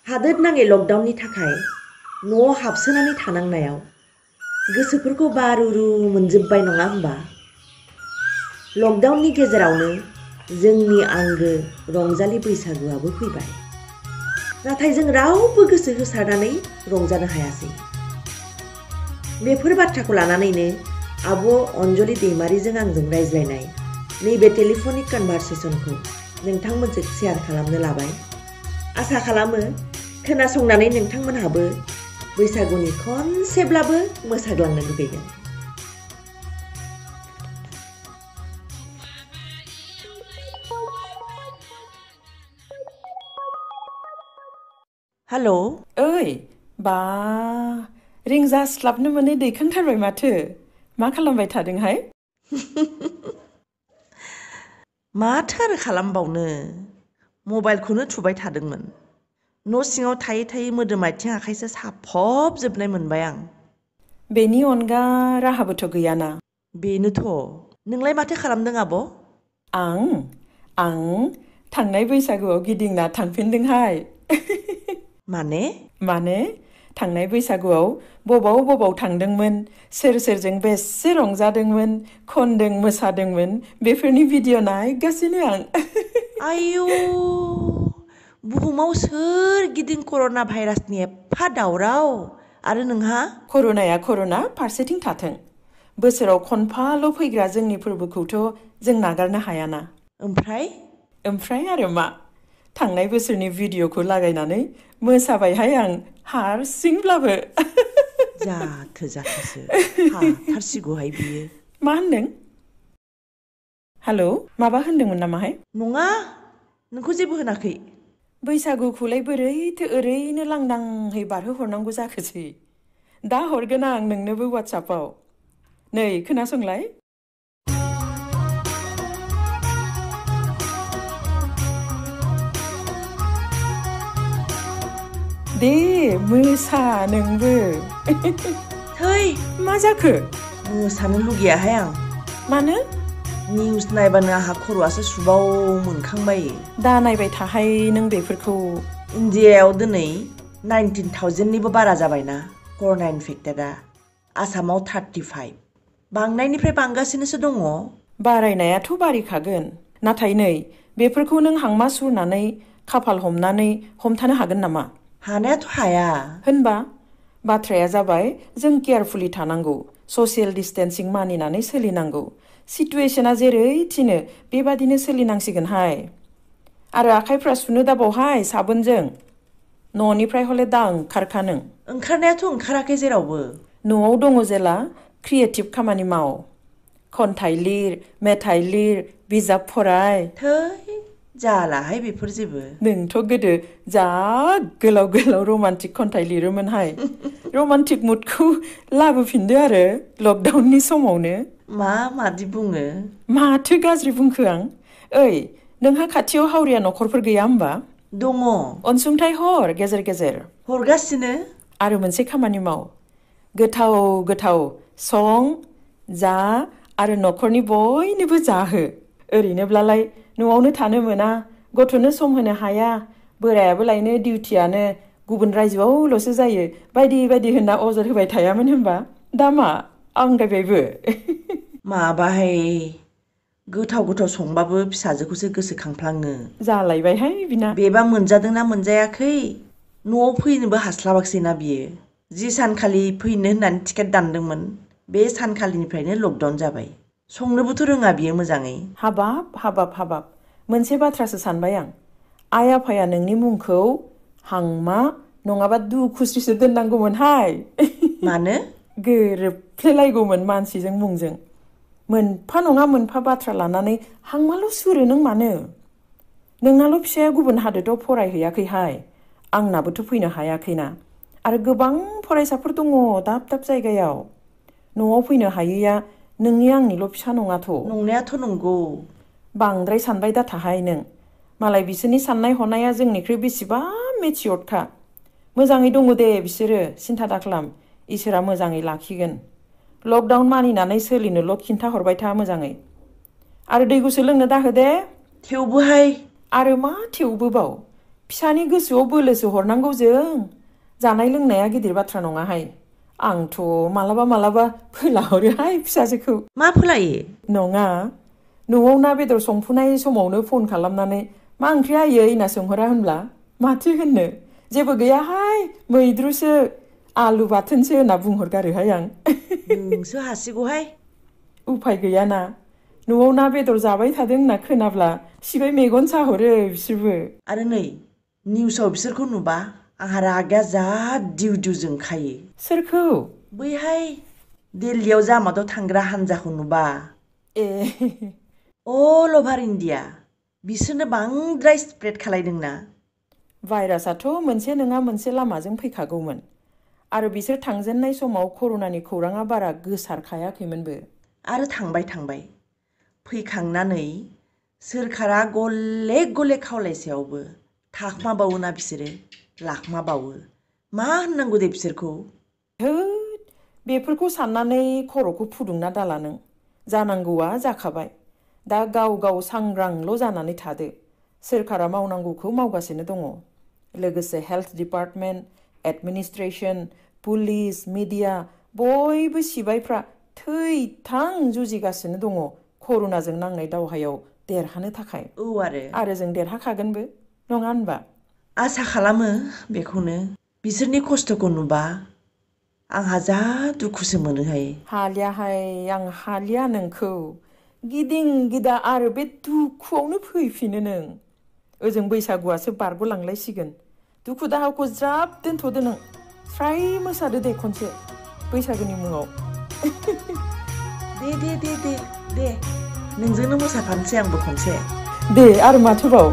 हादोर नाङै लकडाउननि थाखाय न'आव हाबसोनानै थानांनायाव गोसोफोरखौ बारुरु मोनजोब्बाय नङा होमबा? लकडाउननि गेजेरावनो जोंनि आंगो रंजालि बैसागुआबो फैबाय। नाथाय जों रावबो गोसो होसारनानै रंजानो हायासै। बेफोर बाथ्राखौ लानानैनो आब' अनजलि दैमारिजों आंजों रायज्लायनाय नैबे टेलिफनिक कनभारसेसनखौ नोंथांमोनजों शेयार खालामनो लाबाय। आसा खालामो खोनासंनानै नोंथांमोनहाबो बैसागुनि खनसेब्लाबो मोसाग्लांनो लुबैगोन। हेल' ओइ बा रिंजास्लाबनो मोनै दैखांथारबाय माथो। मा खालामबाय थादोंहाय? माथो आरो खालामबावनो, मबाइलखौनो थुबाय थादोंमोन। न' सिङाव थायै थायै मोदोम आथिं आखाइसो साफबजोबनाय मोनबाय आं। बेनि अनगा राहाबोथ' गैयाना। बेनोथ'। नोंलाय माथो खालामदों आब'? आं थांनाय बैसागुआव गिदिंना थांफिनदोंहाय। माने थांनाय बैसागुआव बबाव थांदोंमोन, सोर सोरजों बेसे रंजादोंमोन, खनदों मोसादोंमोन, बेफोरनि भिडिअ' नायगासिनो आं। आयौ, बुहुमाव सोरगिदिं कर'ना भाइरासनि एफा दावराव, आरो नोंहा? कर'ना फारसेथिं थाथों, बोसोराव खनफाल' फैग्रा जोंनि फोरबोखौथ' जों नागारनो हायाना। ओमफ्राय आरो मा? थांनाय बोसोरनि भिडिअ'खौ लागायनानै मोसाबायहाय आं हारसिंब्लाबो। जाथोसो हाथारसिगौहाय बियो। मा होनदों? हेलौ, माबा होनदोंमोन नामाहाय? नङा, नोंखौ जेबो होनाखै। बैसागुखौलाय बोरैथो ओरैनो लांदांहै बारहोहरनांगौ जाखोसै? दा हरगोन आं नोंनोबो वाट्सएपआव। नै खोनासंलाय। दे मोसा नोंबो। थै, मा जाखो? मोसानो लुगैयाहाय आं। मानो? निउस नायबानो आंहा खर'आसो सुबाव मोनखांबायो। दा नायबाय थाहाय नों बेफोरखौ। इन्डियायाव दिनै 19,000निबो बारा जाबायना कर'ना इनफेक्टेडआ। आसामाव 35। बांनायनिफ्राय बांगासिनोसो दङ। बारायनायाथ' बारायखागोन। नाथाय नै बेफोरखौ नों हांमा सुरनानै खाफाल हमनानै हमथानो हागोन नामा? हानायाथ' हाया। होनबा बाथ्राया जाबाय जों केयारफुलि थानांगौ, ससियेल डिस्टेन्सिं मानिनानै सोलिनांगौ। सिटुवेशना जेरै थिनो बेबादिनो सोलिनांसिगोनहाय। आरो आखाइफ्रा सुनो दाबावहाय साबोनजों। न'निफ्राय हले दा ओंखारखा नों। ओंखारनायाथ' ओंखाराखै जेरावबो। न'आव दङ जेला क्रिएटिभ खामानि माव। खन्थाइ लिर, मेथाइ लिर, बिजाब फराय। थै, जालाहाय बेफोर जेबो। नोंथ' गोदो जा गोलाव गोलाव रमान्टिक खन्थाइ लिरोमोनहाय। रमान्टिक मुडखौ लाबोफिनदो आरो लकडाउननि समावनो। मादि बुङो? माथो गाज्रि बुंखो आं? ओइ, नोंहा खाथियाव हावरिया न'खरफोर गैया होमबा? दङ। अनसुंथाइ हर गेजेर गेजेर। हरगासिनो। आरो मोनसे खामानि माव, गोथाव गोथाव सं, जा आरो न'खरनि बयनोबो जाहो। ओरैनोब्लालाय न'आवनो थानो मोना, गथ'नो सम होनो हाया, बोरायाबो लायनो डिउटियानो गुबुन रायजोआवल'सो जायो, बायदि बायदि होनना अजद होबाय थायामोन होनबा? दा मा आंगायबायबो? माबाहाय, गोथाव संबाबो फिसाजोखौसो गोसोखांफ्लाङो। जालायबायहाय बिना। बेबा मोनजादोंना मोनजायाखै? न'आव फैनोबो हास्लाबाखैसैना बियो। जि सानखालि फैनो होननानै टिकेट दानदोंमोन, बे सानखालिनिफ्रायनो लकडाउन जाबाय। संनोबोथ' रोङा बियो मोजाङै। हाबाब, मोनसे बाथ्रासो सानबाय आं। आइ आफाया नोंनि मुंखौ हांमा नङाबा दुखुस्रिसो दोननांगौमोनहाय। मानो? गोरोबफ्लेलायगौमोन मानसिजों मुंजों। मोनफा नङा मोनफा बाथ्रा लानानै हांमाल' सुरो नों मानो? नोंनाल' फिसाया गुबुन हादोराव फरायहैयाखैहाय, आंनाबोथ' फैनो हायाखैना। आरो गोबां फरायसाफोर दङ दाब दाब जायगायाव। न'आव फैनो हायैया नोंनि आंनिल' फिसा नङाथ'। नंनायाथ' नंगौ। बांद्राय सानबाय दाथाहाय नों। मालाय बिसोरनि साननाय हनाया जोंनिख्रुइ बेसेबा मेचियर्डखा। मोजाङै दङ दे बिसोरो, सिन्था दाखालाम, इसोरा मोजाङै लाखिगोन। लकडाउन मानिनानै सोलिनोल' खिन्थाहरबाय था मोजाङै। आरो दै गुसु लोंनो दाहो दे। थेवबोहाय। आरो मा थेवबोबाव? फिसानि गोसोआव बोलोसो हरनांगौ जों जानाय लोंनाया गिदिर बाथ्रा नङाहाय आंथ' मालाबा फोलाहरोहाय फिसाजोखौ मा फोलायो नङा न'आव ना बेदर संफुनाय समावनो फन खालामनानै मा ओंख्रि आयै होनना सोंहरा होनब्ला माथो होननो जेबो गैयाहाय मैद्रुसो आलु बाथोनसो होनना बुंहरगारोहाय आं नोंसो हासिगौहाय उफाय गैयाना न'आव ना बेदर जाबाय थादों होनना खोनाब्ला सिबाय मेगन साहरो बिसोरबो आरो नै निउसाव बिसोरखौ नुबा आंहा रागाया जा दिउ दिउ जोंखायो सोरखौ बैहाय दिल्लीयाव जामादाव थांग्रा हान्जाखौ नुबा ए अल अभार इन्डिया बिसोरनो बांद्राय स्प्रेड खालायदोंना भाइरासआथ' मोनसे नङा मोनसे लामाजों फैखागौमोन आरो बिसोर थांजेननाय समाव कर'नानि खौराङा बारा गोसारखायाखैमोनबो आरो थांबाय फैखांनानै सोरखारा गले गले खावलायसेयावबो थाखमाबावोना बिसोरो लाखमाबावो मा होननांगौ दे बिसोरखौ होद बेफोरखौ साननानै खर'खौ फुदुंना दाला नों जानांगौआ जाखाबाय दा गाव सांग्रांल' जानानै थादो सोरखारा मावनांगौखौ मावगासिनो दङ लोगोसे health department administration police media बयबो सिबायफ्रा थै-थां जुजिगासिनो दङ कर'नाजों नांनाय दावहायाव देरहानो थाखाय औ आरो जों देरहाखागोनबो नङा होनबा आसा खालामो बेखौनो बिसोरनि खस्थ'खौ नुबा आंहा जा दुखुसो मोनोहाय हालियाहाय आं हालिया नोंखौ गिदिं गिदा आरो बे दुखुआवनो फैफिनो नों ओजों बैसागुआसो बारग'लांलायसिगोन दुखु दाहाखौ ज्राब दोनथ'दो नों स्राय मोसादो दे खनसे बैसागोनि मुङाव दे नोंजोंनो मोसाफानोसै आंबो खनसे दे आरो माथोबाव